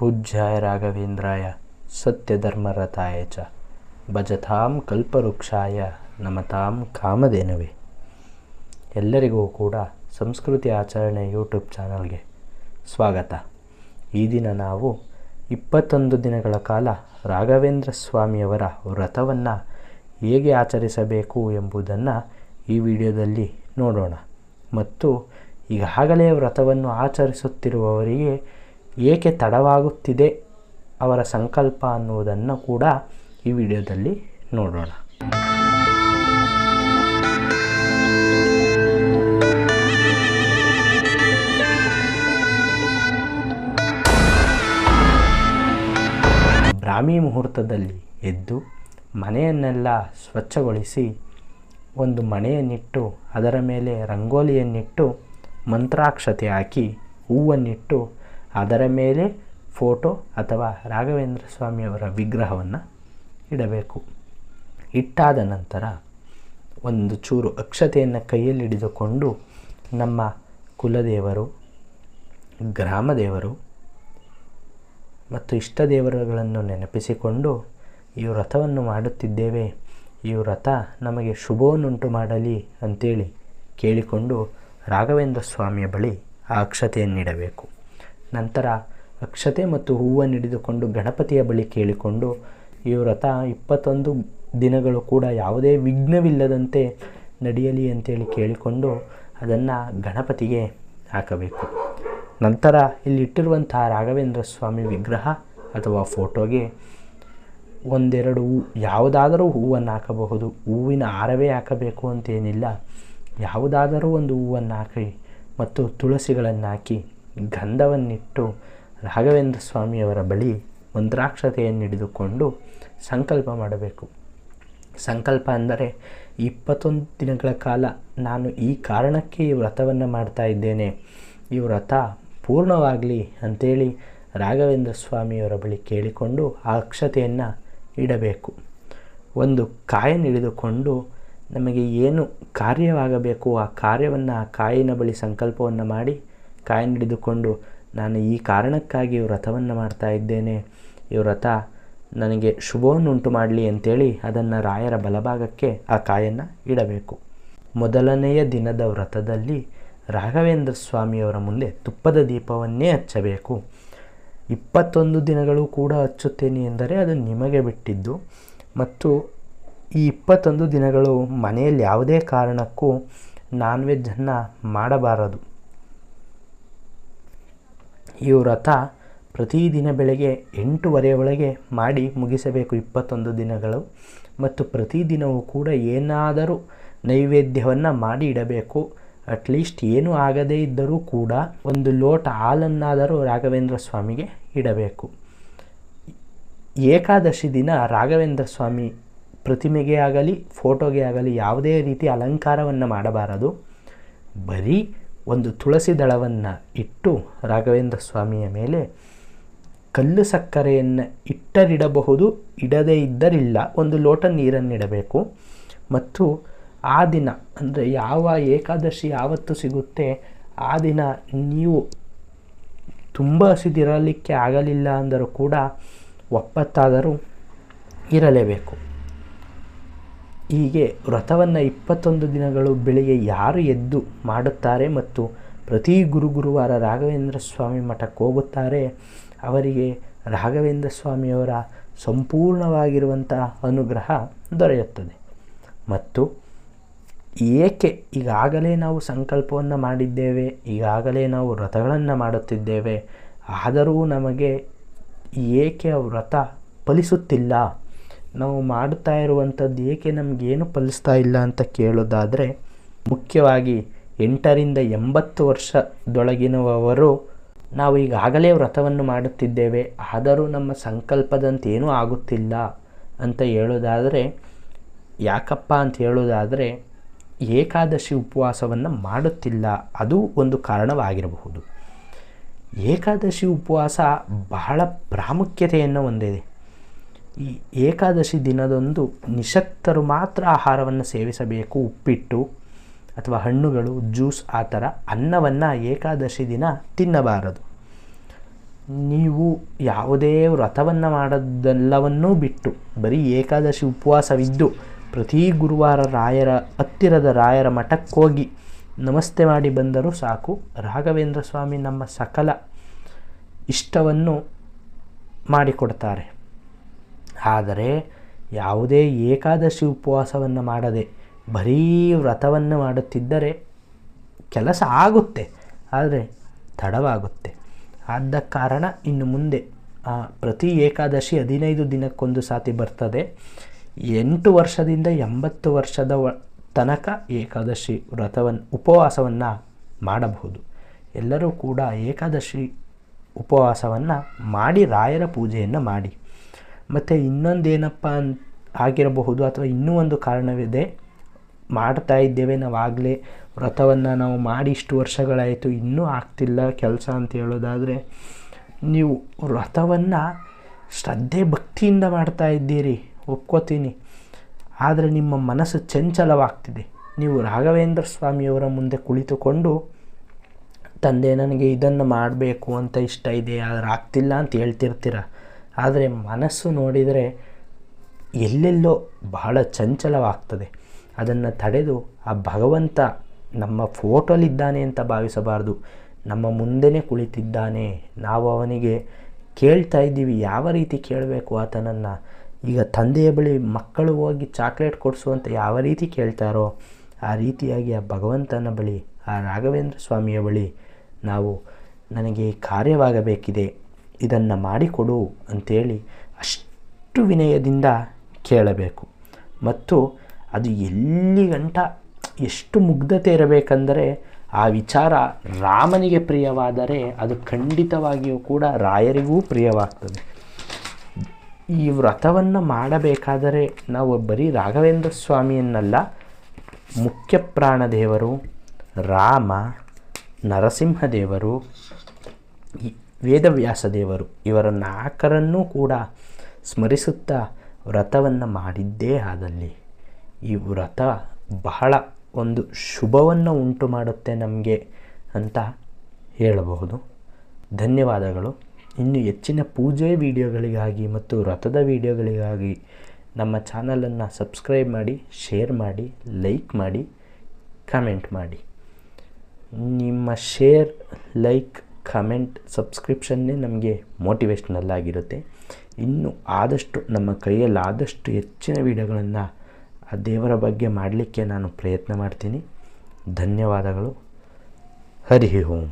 ಪೂಜ್ಯಾಯ ರಾಘವೇಂದ್ರಾಯ ಸತ್ಯಧರ್ಮರತಾಯ ಚ ಭಜತಾಂ ಕಲ್ಪವೃಕ್ಷಾಯ ನಮತಾಂ ಕಾಮಧೇನವೇ. ಎಲ್ಲರಿಗೂ ಕೂಡ ಸಂಸ್ಕೃತಿ ಆಚರಣೆ ಯೂಟ್ಯೂಬ್ ಚಾನಲ್ಗೆ ಸ್ವಾಗತ. ಈ ದಿನ ನಾವು 21 ದಿನಗಳ ಕಾಲ ರಾಘವೇಂದ್ರ ಸ್ವಾಮಿಯವರ ವ್ರತವನ್ನು ಹೇಗೆ ಆಚರಿಸಬೇಕು ಎಂಬುದನ್ನು ಈ ವಿಡಿಯೋದಲ್ಲಿ ನೋಡೋಣ. ಮತ್ತು ಈಗಾಗಲೇ ವ್ರತವನ್ನು ಆಚರಿಸುತ್ತಿರುವವರಿಗೆ ಏಕೆ ತಡವಾಗುತ್ತಿದೆ ಅವರ ಸಂಕಲ್ಪ ಅನ್ನುವುದನ್ನು ಕೂಡ ಈ ವಿಡಿಯೋದಲ್ಲಿ ನೋಡೋಣ. ಬ್ರಾಹ್ಮಿ ಮುಹೂರ್ತದಲ್ಲಿ ಎದ್ದು ಮನೆಯನ್ನೆಲ್ಲ ಸ್ವಚ್ಛಗೊಳಿಸಿ ಒಂದು ಮಣೆಯನ್ನಿಟ್ಟು ಅದರ ಮೇಲೆ ರಂಗೋಲಿಯನ್ನಿಟ್ಟು ಮಂತ್ರಾಕ್ಷತೆ ಹಾಕಿ ಹೂವನ್ನಿಟ್ಟು ಅದರ ಮೇಲೆ ಫೋಟೋ ಅಥವಾ ರಾಘವೇಂದ್ರ ಸ್ವಾಮಿಯವರ ವಿಗ್ರಹವನ್ನು ಇಡಬೇಕು. ಇಟ್ಟಾದ ನಂತರ ಒಂದು ಚೂರು ಅಕ್ಷತೆಯನ್ನು ಕೈಯಲ್ಲಿ ಹಿಡಿದುಕೊಂಡು ನಮ್ಮ ಕುಲದೇವರು, ಗ್ರಾಮದೇವರು ಮತ್ತು ಇಷ್ಟ ದೇವರುಗಳನ್ನು ನೆನಪಿಸಿಕೊಂಡು ಈ ವ್ರತವನ್ನು ಮಾಡುತ್ತಿದ್ದೇವೆ, ಈ ವ್ರತ ನಮಗೆ ಶುಭವನ್ನುಂಟು ಮಾಡಲಿ ಅಂತೇಳಿ ಕೇಳಿಕೊಂಡು ರಾಘವೇಂದ್ರ ಸ್ವಾಮಿಯ ಬಳಿ ಆ ಅಕ್ಷತೆಯನ್ನಿಡಬೇಕು. ನಂತರ ಅಕ್ಷತೆ ಮತ್ತು ಹೂವನ್ನು ಹಿಡಿದುಕೊಂಡು ಗಣಪತಿಯ ಬಳಿ ಕೇಳಿಕೊಂಡು ಈ ವ್ರತ 21 ದಿನಗಳು ಕೂಡ ಯಾವುದೇ ವಿಘ್ನವಿಲ್ಲದಂತೆ ನಡೆಯಲಿ ಅಂತೇಳಿ ಕೇಳಿಕೊಂಡು ಅದನ್ನು ಗಣಪತಿಗೆ ಹಾಕಬೇಕು. ನಂತರ ಇಲ್ಲಿಟ್ಟಿರುವಂತಹ ರಾಘವೇಂದ್ರ ಸ್ವಾಮಿ ವಿಗ್ರಹ ಅಥವಾ ಫೋಟೋಗೆ ಒಂದೆರಡು ಯಾವುದಾದರೂ ಹೂವನ್ನು ಹಾಕಬಹುದು. ಹೂವಿನ ಹಾರವೇ ಹಾಕಬೇಕು ಅಂತೇನಿಲ್ಲ, ಯಾವುದಾದರೂ ಒಂದು ಹೂವನ್ನು ಹಾಕಿ ಮತ್ತು ತುಳಸಿಗಳನ್ನು ಹಾಕಿ ಗಂಧವನ್ನಿಟ್ಟು ರಾಘವೇಂದ್ರ ಸ್ವಾಮಿಯವರ ಬಳಿ ಮಂತ್ರಾಕ್ಷತೆಯನ್ನು ಹಿಡಿದುಕೊಂಡು ಸಂಕಲ್ಪ ಮಾಡಬೇಕು. ಸಂಕಲ್ಪ ಅಂದರೆ 21 ದಿನಗಳ ಕಾಲ ನಾನು ಈ ಕಾರಣಕ್ಕೆ ಈ ವ್ರತವನ್ನು ಮಾಡ್ತಾ ಇದ್ದೇನೆ, ಈ ವ್ರತ ಪೂರ್ಣವಾಗಲಿ ಅಂಥೇಳಿ ರಾಘವೇಂದ್ರ ಸ್ವಾಮಿಯವರ ಬಳಿ ಕೇಳಿಕೊಂಡು ಆ ಅಕ್ಷತೆಯನ್ನು ಇಡಬೇಕು. ಒಂದು ಕಾಯನ್ನು ಹಿಡಿದುಕೊಂಡು ನಮಗೆ ಏನು ಕಾರ್ಯವಾಗಬೇಕು ಆ ಕಾರ್ಯವನ್ನು ಆ ಕಾಯಿನ ಬಳಿ ಸಂಕಲ್ಪವನ್ನು ಮಾಡಿ ಕಾಯನ್ನು ಹಿಡಿದುಕೊಂಡು ನಾನು ಈ ಕಾರಣಕ್ಕಾಗಿ ವ್ರತವನ್ನು ಮಾಡ್ತಾ ಇದ್ದೇನೆ, ಈ ವ್ರತ ನನಗೆ ಶುಭವನ್ನುಂಟು ಮಾಡಲಿ ಅಂತೇಳಿ ಅದನ್ನು ರಾಯರ ಬಲಭಾಗಕ್ಕೆ ಆ ಕಾಯನ್ನು ಇಡಬೇಕು. ಮೊದಲನೆಯ ದಿನದ ವ್ರತದಲ್ಲಿ ರಾಘವೇಂದ್ರ ಸ್ವಾಮಿಯವರ ಮುಂದೆ ತುಪ್ಪದ ದೀಪವನ್ನೇ ಹಚ್ಚಬೇಕು. 21 ದಿನಗಳು ಕೂಡ ಹಚ್ಚುತ್ತೇನೆ ಎಂದರೆ ಅದು ನಿಮಗೆ ಬಿಟ್ಟಿದ್ದು. ಮತ್ತು ಈ 21 ದಿನಗಳು ಮನೆಯಲ್ಲಿ ಯಾವುದೇ ಕಾರಣಕ್ಕೂ ನಾನ್ ವೆಜ್ಜನ್ನು ಮಾಡಬಾರದು. ಈ ವ್ರತ ಪ್ರತಿದಿನ ಬೆಳಗ್ಗೆ 8:30 ಒಳಗೆ ಮಾಡಿ ಮುಗಿಸಬೇಕು 21 ದಿನಗಳು. ಮತ್ತು ಪ್ರತಿದಿನವೂ ಕೂಡ ಏನಾದರೂ ನೈವೇದ್ಯವನ್ನು ಮಾಡಿ ಇಡಬೇಕು. ಅಟ್ಲೀಸ್ಟ್ ಏನೂ ಆಗದೇ ಇದ್ದರೂ ಕೂಡ ಒಂದು ಲೋಟ ಹಾಲನ್ನಾದರೂ ರಾಘವೇಂದ್ರ ಸ್ವಾಮಿಗೆ ಇಡಬೇಕು. ಏಕಾದಶಿ ದಿನ ರಾಘವೇಂದ್ರ ಸ್ವಾಮಿ ಪ್ರತಿಮೆಗೆ ಆಗಲಿ ಫೋಟೋಗೆ ಆಗಲಿ ಯಾವುದೇ ರೀತಿ ಅಲಂಕಾರವನ್ನು ಮಾಡಬಾರದು. ಬರೀ ಒಂದು ತುಳಸಿ ದಳವನ್ನು ಇಟ್ಟು ರಾಘವೇಂದ್ರ ಸ್ವಾಮಿಯ ಮೇಲೆ ಕಲ್ಲು ಸಕ್ಕರೆಯನ್ನು ಇಟ್ಟರಿಡಬಹುದು, ಇಡದೇ ಇದ್ದರಿಲ್ಲ, ಒಂದು ಲೋಟ ನೀರನ್ನಿಡಬೇಕು. ಮತ್ತು ಆ ದಿನ ಅಂದರೆ ಯಾವ ಏಕಾದಶಿ ಯಾವತ್ತು ಸಿಗುತ್ತೆ ಆ ದಿನ ನೀವು ತುಂಬ ಹಸಿದಿರಲಿಕ್ಕೆ ಆಗಲಿಲ್ಲ ಅಂದರೂ ಕೂಡ ಒಪ್ಪತ್ತಾದರೂ ಇರಲೇಬೇಕು. ಹೀಗೆ ವ್ರತವನ್ನು 21 ದಿನಗಳು ಬೆಳಿಗ್ಗೆ ಯಾರು ಎದ್ದು ಮಾಡುತ್ತಾರೆ ಮತ್ತು ಪ್ರತಿ ಗುರುವಾರ ರಾಘವೇಂದ್ರ ಸ್ವಾಮಿ ಮಠಕ್ಕೆ ಹೋಗುತ್ತಾರೆ ಅವರಿಗೆ ರಾಘವೇಂದ್ರ ಸ್ವಾಮಿಯವರ ಸಂಪೂರ್ಣವಾಗಿರುವಂಥ ಅನುಗ್ರಹ ದೊರೆಯುತ್ತದೆ. ಮತ್ತು ಏಕೆ ಈಗಾಗಲೇ ನಾವು ಸಂಕಲ್ಪವನ್ನು ಮಾಡಿದ್ದೇವೆ, ಈಗಾಗಲೇ ನಾವು ವ್ರತಗಳನ್ನು ಮಾಡುತ್ತಿದ್ದೇವೆ, ಆದರೂ ನಮಗೆ ಏಕೆ ವ್ರತ ಫಲಿಸುತ್ತಿಲ್ಲ, ನಾವು ಮಾಡುತ್ತಾ ಇರುವಂಥದ್ದು ಏಕೆ ನಮಗೇನು ಫಲಿಸ್ತಾ ಇಲ್ಲ ಅಂತ ಕೇಳೋದಾದರೆ, ಮುಖ್ಯವಾಗಿ 8 ರಿಂದ 80 ವರ್ಷದೊಳಗಿನವರು ನಾವು ಈಗಾಗಲೇ ವ್ರತವನ್ನು ಮಾಡುತ್ತಿದ್ದೇವೆ ಆದರೂ ನಮ್ಮ ಸಂಕಲ್ಪದಂತೇನೂ ಆಗುತ್ತಿಲ್ಲ ಅಂತ ಹೇಳೋದಾದರೆ, ಯಾಕಪ್ಪ ಅಂತ ಹೇಳೋದಾದರೆ ಏಕಾದಶಿ ಉಪವಾಸವನ್ನು ಮಾಡುತ್ತಿಲ್ಲ, ಅದು ಒಂದು ಕಾರಣವಾಗಿರಬಹುದು. ಏಕಾದಶಿ ಉಪವಾಸ ಬಹಳ ಪ್ರಾಮುಖ್ಯತೆಯನ್ನು ಹೊಂದಿದೆ. ಈ ಏಕಾದಶಿ ದಿನದಂದು ನಿಶಕ್ತರು ಮಾತ್ರ ಆಹಾರವನ್ನು ಸೇವಿಸಬೇಕು. ಉಪ್ಪಿಟ್ಟು ಅಥವಾ ಹಣ್ಣುಗಳು, ಜ್ಯೂಸ್ ಆ ಥರ ಅನ್ನವನ್ನು ಏಕಾದಶಿ ದಿನ ತಿನ್ನಬಾರದು. ನೀವು ಯಾವುದೇ ವ್ರತವನ್ನು ಮಾಡೋದೆಲ್ಲವನ್ನೂ ಬಿಟ್ಟು ಬರೀ ಏಕಾದಶಿ ಉಪವಾಸವಿದ್ದು ಪ್ರತಿ ಗುರುವಾರ ಹತ್ತಿರದ ರಾಯರ ಮಠಕ್ಕೆ ಹೋಗಿ ನಮಸ್ತೆ ಮಾಡಿ ಬಂದರೂ ಸಾಕು, ರಾಘವೇಂದ್ರ ಸ್ವಾಮಿ ನಮ್ಮ ಸಕಲ ಇಷ್ಟವನ್ನು ಮಾಡಿಕೊಡ್ತಾರೆ. ಆದರೆ ಯಾವುದೇ ಏಕಾದಶಿ ಉಪವಾಸವನ್ನು ಮಾಡದೆ ಬರೀ ವ್ರತವನ್ನು ಮಾಡುತ್ತಿದ್ದರೆ ಕೆಲಸ ಆಗುತ್ತೆ, ಆದರೆ ತಡವಾಗುತ್ತೆ. ಆದ ಕಾರಣ ಇನ್ನು ಮುಂದೆ ಪ್ರತಿ ಏಕಾದಶಿ 15 ದಿನಕ್ಕೊಂದು ಸಾತಿ ಬರ್ತದೆ. 8 ವರ್ಷದಿಂದ 80 ವರ್ಷದ ತನಕ ಏಕಾದಶಿ ಉಪವಾಸವನ್ನು ಮಾಡಬಹುದು. ಎಲ್ಲರೂ ಕೂಡ ಏಕಾದಶಿ ಉಪವಾಸವನ್ನು ಮಾಡಿ ರಾಯರ ಪೂಜೆಯನ್ನು ಮಾಡಿ. ಮತ್ತು ಇನ್ನೊಂದೇನಪ್ಪ ಆಗಿರಬಹುದು, ಅಥವಾ ಇನ್ನೂ ಒಂದು ಕಾರಣವಿದೆ, ಮಾಡ್ತಾ ಇದ್ದೇವೆ ನಾವಾಗಲೇ ವ್ರತವನ್ನು ನಾವು ಮಾಡಿ ಇಷ್ಟು ವರ್ಷಗಳಾಯಿತು ಇನ್ನೂ ಆಗ್ತಿಲ್ಲ ಕೆಲಸ ಅಂತ ಹೇಳೋದಾದರೆ, ನೀವು ವ್ರತವನ್ನು ಶ್ರದ್ಧೆ ಭಕ್ತಿಯಿಂದ ಮಾಡ್ತಾ ಇದ್ದೀರಿ, ಒಪ್ಕೋತೀನಿ. ಆದರೆ ನಿಮ್ಮ ಮನಸ್ಸು ಚಂಚಲವಾಗ್ತಿದೆ. ನೀವು ರಾಘವೇಂದ್ರ ಸ್ವಾಮಿಯವರ ಮುಂದೆ ಕುಳಿತುಕೊಂಡು ತಂದೆ ನನಗೆ ಇದನ್ನು ಮಾಡಬೇಕು ಅಂತ ಇಷ್ಟ ಇದೆ ಆದರೆ ಆಗ್ತಿಲ್ಲ ಅಂತ ಹೇಳ್ತಿರ್ತೀರ. ಆದರೆ ಮನಸ್ಸು ನೋಡಿದರೆ ಎಲ್ಲೆಲ್ಲೋ ಬಹಳ ಚಂಚಲವಾಗ್ತದೆ. ಅದನ್ನು ತಡೆದು ಆ ಭಗವಂತ ನಮ್ಮ ಫೋಟೋಲಿದ್ದಾನೆ ಅಂತ ಭಾವಿಸಬಾರ್ದು, ನಮ್ಮ ಮುಂದೆನೇ ಕುಳಿತಿದ್ದಾನೆ. ನಾವು ಅವನಿಗೆ ಕೇಳ್ತಾ ಇದ್ದೀವಿ. ಯಾವ ರೀತಿ ಕೇಳಬೇಕು ಆತನನ್ನು? ಈಗ ತಂದೆಯ ಬಳಿ ಮಕ್ಕಳು ಹೋಗಿ ಚಾಕ್ಲೇಟ್ ಕೊಡಿಸುವಂತ ಯಾವ ರೀತಿ ಕೇಳ್ತಾರೋ ಆ ರೀತಿಯಾಗಿ ಆ ಭಗವಂತನ ಬಳಿ, ಆ ರಾಘವೇಂದ್ರ ಸ್ವಾಮಿಯ ಬಳಿ ನಾವು ನನಗೆ ಕಾರ್ಯವಾಗಬೇಕಿದೆ, ಇದನ್ನು ಮಾಡಿಕೊಡು ಅಂಥೇಳಿ ಅಷ್ಟು ವಿನಯದಿಂದ ಕೇಳಬೇಕು. ಮತ್ತು ಅದು ಎಲ್ಲಿಗಂಟ ಎಷ್ಟು ಮುಗ್ಧತೆ ಇರಬೇಕೆಂದರೆ, ಆ ವಿಚಾರ ರಾಮನಿಗೆ ಪ್ರಿಯವಾದರೆ ಅದು ಖಂಡಿತವಾಗಿಯೂ ಕೂಡ ರಾಯರಿಗೂ ಪ್ರಿಯವಾಗ್ತದೆ. ಈ ವ್ರತವನ್ನು ಮಾಡಬೇಕಾದರೆ ನಾವು ಬರೀ ರಾಘವೇಂದ್ರ ಸ್ವಾಮಿಯನ್ನಲ್ಲ, ಮುಖ್ಯ ಪ್ರಾಣದೇವರು, ರಾಮ, ನರಸಿಂಹದೇವರು, ವೇದವ್ಯಾಸ ದೇವರು ಇವರ 4ರನ್ನೂ ಕೂಡ ಸ್ಮರಿಸುತ್ತಾ ವ್ರತವನ್ನು ಮಾಡಿದ್ದೇ ಆದಲ್ಲಿ ಈ ವ್ರತ ಬಹಳ ಒಂದು ಶುಭವನ್ನು ಉಂಟು ಮಾಡುತ್ತೆ ನಮಗೆ ಅಂತ ಹೇಳಬಹುದು. ಧನ್ಯವಾದಗಳು. ಇನ್ನು ಹೆಚ್ಚಿನ ಪೂಜೆ ವಿಡಿಯೋಗಳಿಗಾಗಿ ಮತ್ತು ವ್ರತದ ವಿಡಿಯೋಗಳಿಗಾಗಿ ನಮ್ಮ ಚಾನಲನ್ನು ಸಬ್ಸ್ಕ್ರೈಬ್ ಮಾಡಿ, ಶೇರ್ ಮಾಡಿ, ಲೈಕ್ ಮಾಡಿ, ಕಮೆಂಟ್ ಮಾಡಿ. ನಿಮ್ಮ ಶೇರ್, ಲೈಕ್, ಕಮೆಂಟ್, ಸಬ್ಸ್ಕ್ರಿಪ್ಷನ್ನೇ ನಮಗೆ ಮೋಟಿವೇಶ್ನಲ್ ಆಗಿರುತ್ತೆ. ಇನ್ನು ಆದಷ್ಟು ನಮ್ಮ ಕೈಯಲ್ಲಾದಷ್ಟು ಹೆಚ್ಚಿನ ವಿಡಿಯೋಗಳನ್ನು ಆ ದೇವರ ಬಗ್ಗೆ ಮಾಡಲಿಕ್ಕೆ ನಾನು ಪ್ರಯತ್ನ ಮಾಡ್ತೀನಿ. ಧನ್ಯವಾದಗಳು. ಹರಿ ಓಂ.